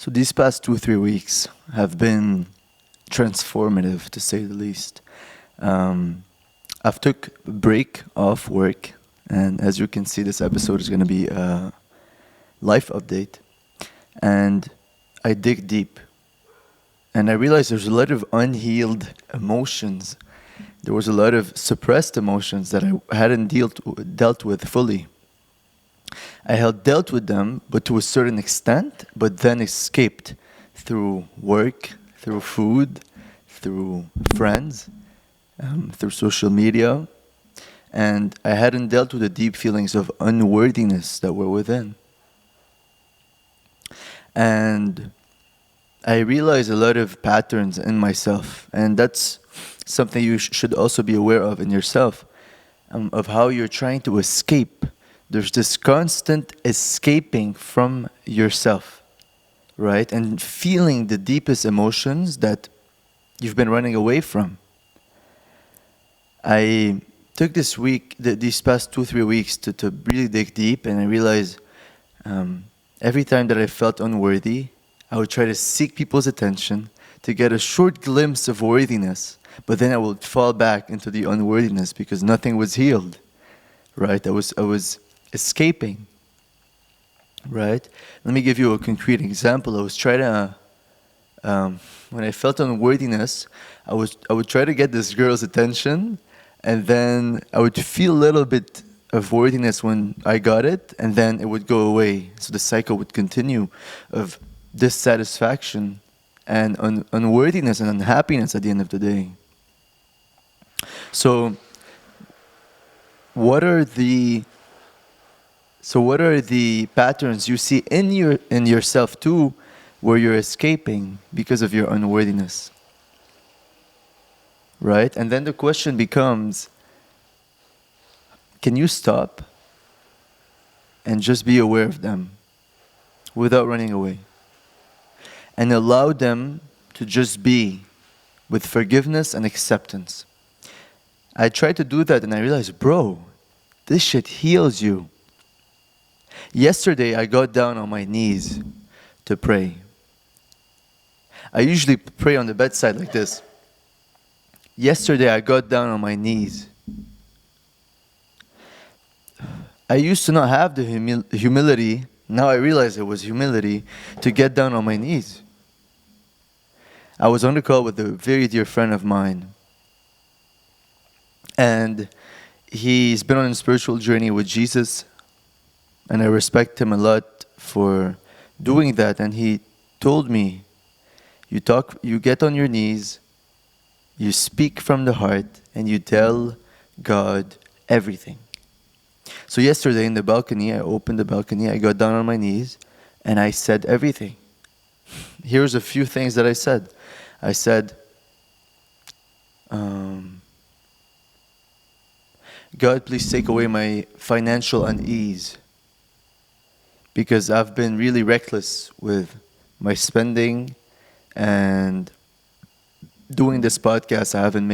So these past 2, 3 weeks have been transformative, to say the least. Um, I've took a break off work, and as you can see, this episode is going to be a life update. And I dig deep, and I realized there's a lot of unhealed emotions. There was a lot of suppressed emotions that I hadn't dealt with fully. I had dealt with them, but to a certain extent, but then escaped through work, through food, through friends, through social media, and I hadn't dealt with the deep feelings of unworthiness that were within. And I realized a lot of patterns in myself, and that's something you should also be aware of in yourself, of how you're trying to escape. There's this constant escaping from yourself, right? And feeling the deepest emotions that you've been running away from. I took this week, these past 2, 3 weeks to really dig deep, and I realized every time that I felt unworthy, I would try to seek people's attention to get a short glimpse of worthiness, but then I would fall back into the unworthiness because nothing was healed, right? I was escaping, right? Let me give you a concrete example. I was trying to, when I felt unworthiness, I would try to get this girl's attention, and then I would feel a little bit of worthiness when I got it, and then it would go away. So the cycle would continue of dissatisfaction and unworthiness and unhappiness at the end of the day. So what are the patterns you see in yourself too, where you're escaping because of your unworthiness? Right? And then the question becomes, can you stop and just be aware of them without running away? And allow them to just be with forgiveness and acceptance. I tried to do that and I realized, bro, this shit heals you. Yesterday I got down on my knees to pray. I usually pray on the bedside like this. Yesterday I got down on my knees. I used to not have the humility, now I realize it was humility, to get down on my knees. I was on the call with a very dear friend of mine. And he's been on a spiritual journey with Jesus. And I respect him a lot for doing that. And he told me, you get on your knees, you speak from the heart, and you tell God everything. So yesterday in the balcony, I opened the balcony, I got down on my knees, and I said everything. Here's a few things that I said. I said, God, please take away my financial unease, because I've been really reckless with my spending, and doing this podcast, I haven't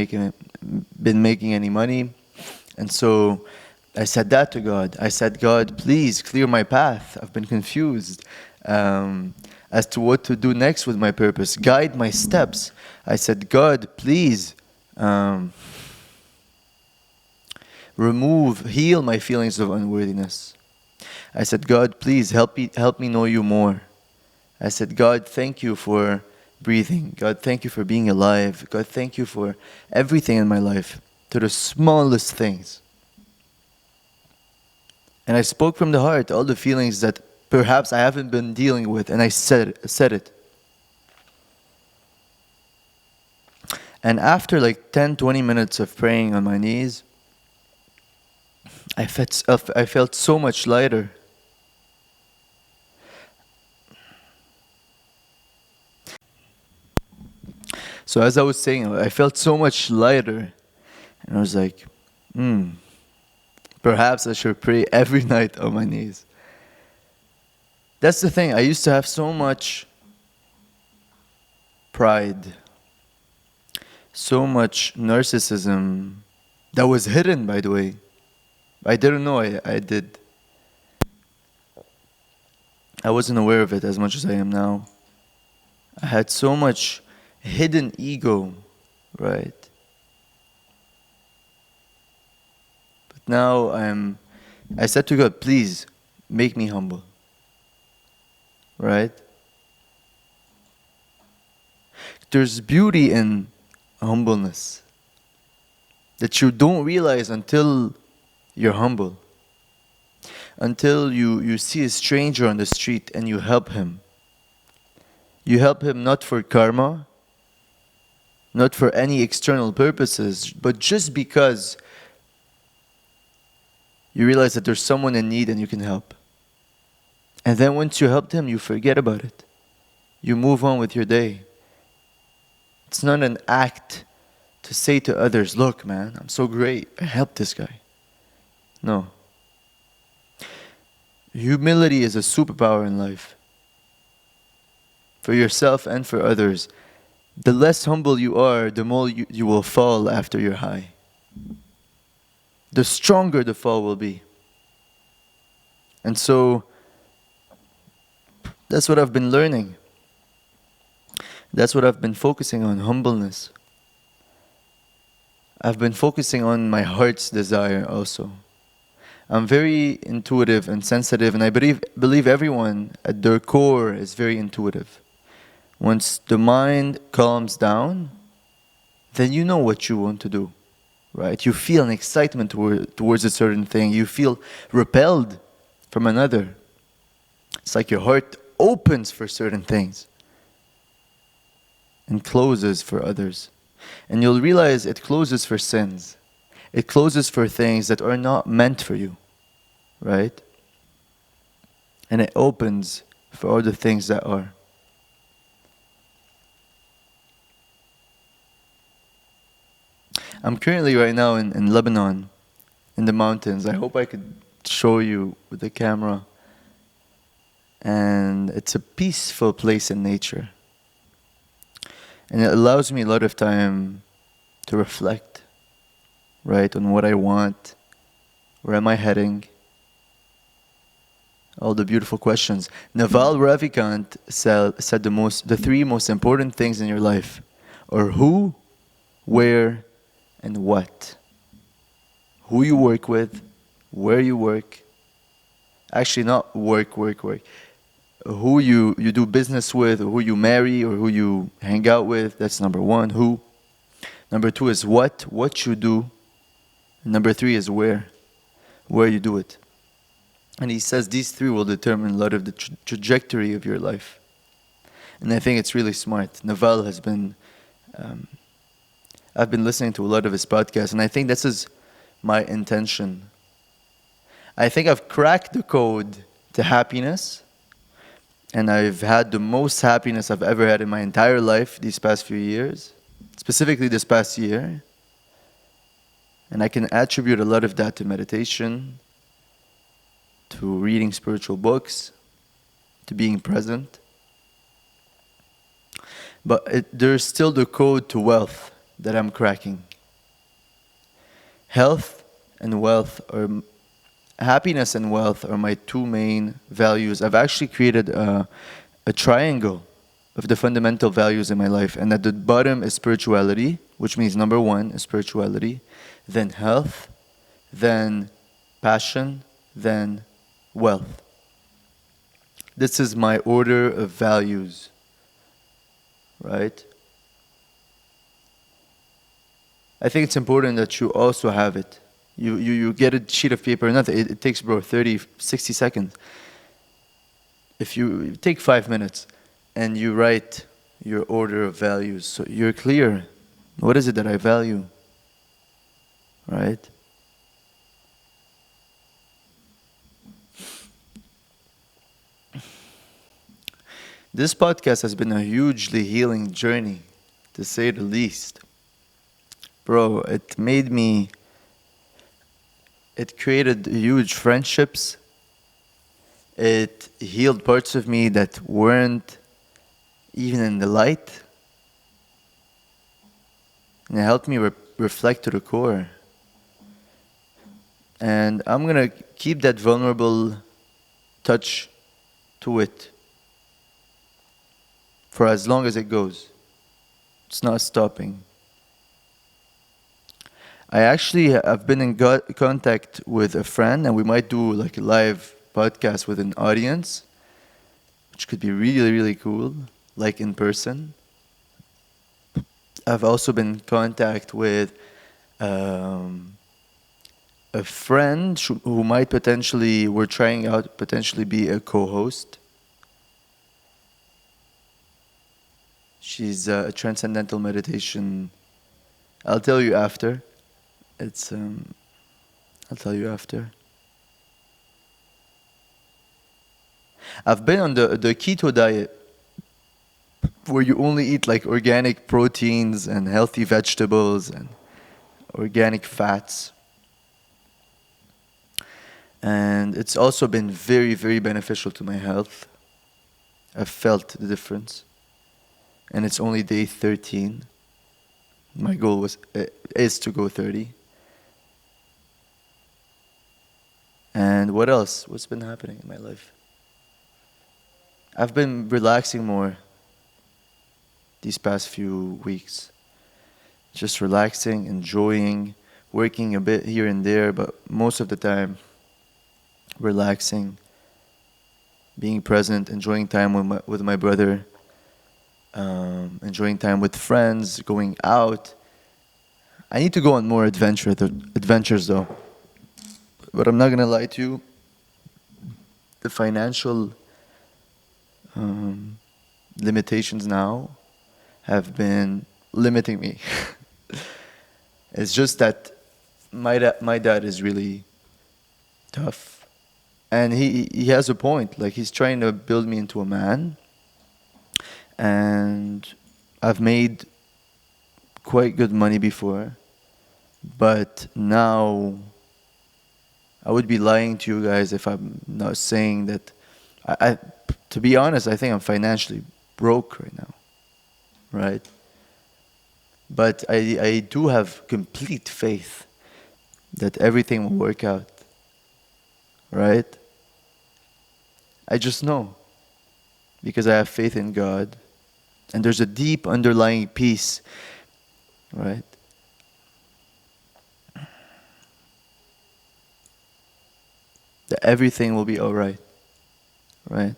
been making any money. And so I said that to God. I said, God, please clear my path. I've been confused as to what to do next with my purpose. Guide my steps. I said, God, please heal my feelings of unworthiness. I said, God, please help me know you more. I said, God, thank you for breathing. God, thank you for being alive. God, thank you for everything in my life, to the smallest things. And I spoke from the heart, all the feelings that perhaps I haven't been dealing with, and I said it. And after like 10, 20 minutes of praying on my knees, I felt so much lighter. So as I was saying, I felt so much lighter. And I was like, perhaps I should pray every night on my knees. That's the thing. I used to have so much pride, so much narcissism that was hidden, by the way. I didn't know I did. I wasn't aware of it as much as I am now. I had so much hidden ego, right? But now I said to God, please make me humble, right? There's beauty in humbleness that you don't realize until you're humble. Until you see a stranger on the street and you help him. You help him not for karma, not for any external purposes, but just because you realize that there's someone in need and you can help. And then once you helped him, you forget about it. You move on with your day. It's not an act to say to others, look, man, I'm so great. I helped this guy. No. Humility is a superpower in life. For yourself and for others. The less humble you are, the more you will fall after you're high. The stronger the fall will be. And so, that's what I've been learning. That's what I've been focusing on, humbleness. I've been focusing on my heart's desire also. I'm very intuitive and sensitive, and I believe everyone at their core is very intuitive. Once the mind calms down, then you know what you want to do, right? You feel an excitement towards a certain thing. You feel repelled from another. It's like your heart opens for certain things and closes for others. And you'll realize it closes for sins. It closes for things that are not meant for you, right? And it opens for all the things that are. I'm currently right now in Lebanon, in the mountains. I hope I could show you with the camera. And it's a peaceful place in nature. And it allows me a lot of time to reflect, right, on what I want, where am I heading, all the beautiful questions. Naval Ravikant said the three most important things in your life are who, where, and what. Who you work with, where you work. Actually, not work. Who you do business with, or who you marry, or who you hang out with. That's number one, who. Number two is what you do. And number three is where you do it. And he says these three will determine a lot of the trajectory of your life. And I think it's really smart. Naval has been, I've been listening to a lot of his podcasts, and I think this is my intention. I think I've cracked the code to happiness, and I've had the most happiness I've ever had in my entire life these past few years, specifically this past year. And I can attribute a lot of that to meditation, to reading spiritual books, to being present. But there's still the code to wealth that I'm cracking. Health and wealth, or happiness and wealth, are my two main values. I've actually created a triangle of the fundamental values in my life. And at the bottom is spirituality, which means number one is spirituality, then health, then passion, then wealth. This is my order of values, right? I think it's important that you also have it. You get a sheet of paper, nothing. It takes, 30, 60 seconds. If you take 5 minutes and you write your order of values, so you're clear. What is it that I value? Right? This podcast has been a hugely healing journey, to say the least. Bro, it created huge friendships. It healed parts of me that weren't even in the light. And it helped me reflect to the core. And I'm going to keep that vulnerable touch to it. for as long as it goes. It's not stopping. I've been in contact with a friend, and we might do like a live podcast with an audience, which could be really, really cool, like in person. I've also been in contact with um, a friend who might potentially, we're trying out, potentially be a co-host. She's a transcendental meditation. I'll tell you after. It's I'll tell you after. I've been on the keto diet, where you only eat like organic proteins and healthy vegetables and organic fats. And it's also been very, very beneficial to my health. I've felt the difference. And it's only day 13. My goal is to go 30. And what else? What's been happening in my life? I've been relaxing more these past few weeks. Just relaxing, enjoying, working a bit here and there, but most of the time relaxing, being present, enjoying time with my brother, enjoying time with friends, going out. I need to go on more adventures though. But I'm not gonna lie to you, the financial limitations now have been limiting me. It's just that my dad is really tough, and he has a point. Like, he's trying to build me into a man, and I've made quite good money before, but now I would be lying to you guys if I'm not saying that to be honest, I think I'm financially broke right now, right? But I do have complete faith that everything will work out, right? I just know, because I have faith in God, and there's a deep underlying peace, right? That everything will be all right, right?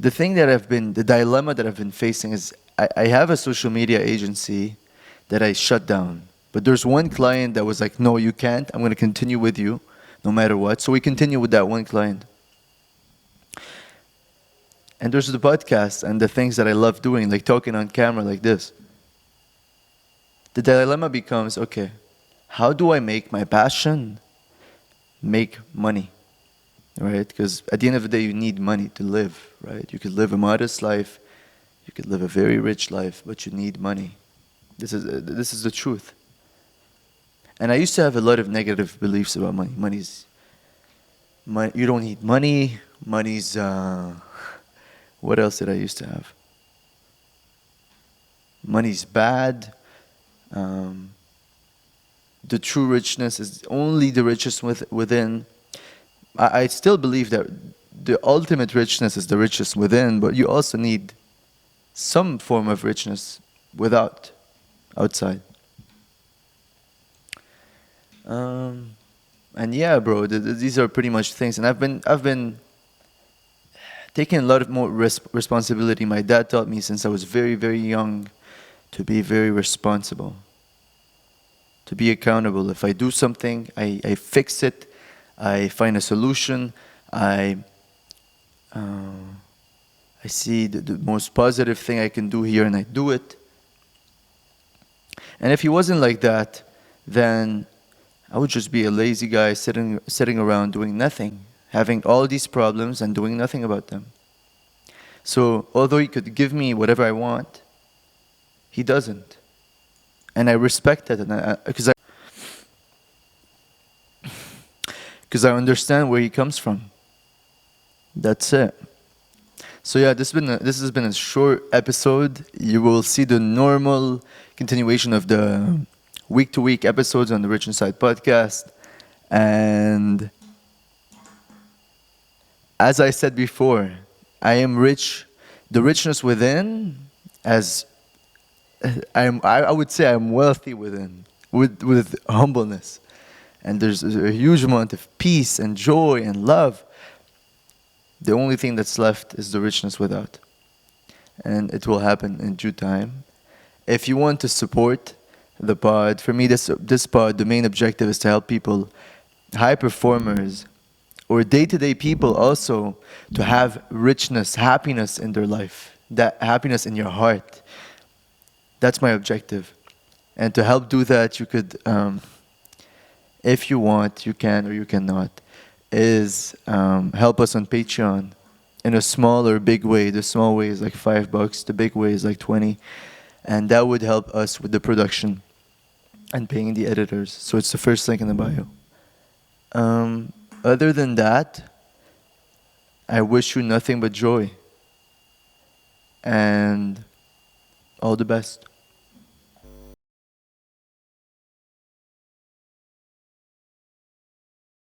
The dilemma that I've been facing is I have a social media agency that I shut down. But there's one client that was like, no, you can't. I'm going to continue with you no matter what. So we continue with that one client. And there's the podcast and the things that I love doing, like talking on camera like this. The dilemma becomes, okay, how do I make my passion make money? Right? Because at the end of the day, you need money to live, right? You could live a modest life, you could live a very rich life, but you need money. This is the truth. And I used to have a lot of negative beliefs about money. You don't need money. Money's what else did I used to have? Money's bad. The true richness is only the richest within. I still believe that the ultimate richness is the richest within, but you also need some form of richness outside. And yeah, bro, these are pretty much things. And I've been taking a lot of more responsibility. My dad taught me since I was very, very young to be very responsible, to be accountable. If I do something, I fix it. I find a solution. I see the most positive thing I can do here, and I do it. And if he wasn't like that, then I would just be a lazy guy sitting around doing nothing, having all these problems and doing nothing about them. So although he could give me whatever I want, he doesn't. And I respect that, because I understand where he comes from. That's it. So yeah, this has been a short episode. You will see the normal continuation of the week-to-week episodes on the Rich Inside podcast. And as I said before, I am rich The richness within, as I would say I'm wealthy within, with humbleness. And there's a huge amount of peace and joy and love. The only thing that's left is the richness without. And it will happen in due time. If you want to support the pod, for me, this pod, the main objective is to help people, high performers, or day-to-day people also, to have richness, happiness in their life, that happiness in your heart. That's my objective. And to help do that, you could, if you want, you can or you cannot, is help us on Patreon in a small or big way. The small way is like $5, the big way is like 20. And that would help us with the production and paying the editors. So it's the first link in the bio. Other than that, I wish you nothing but joy and all the best.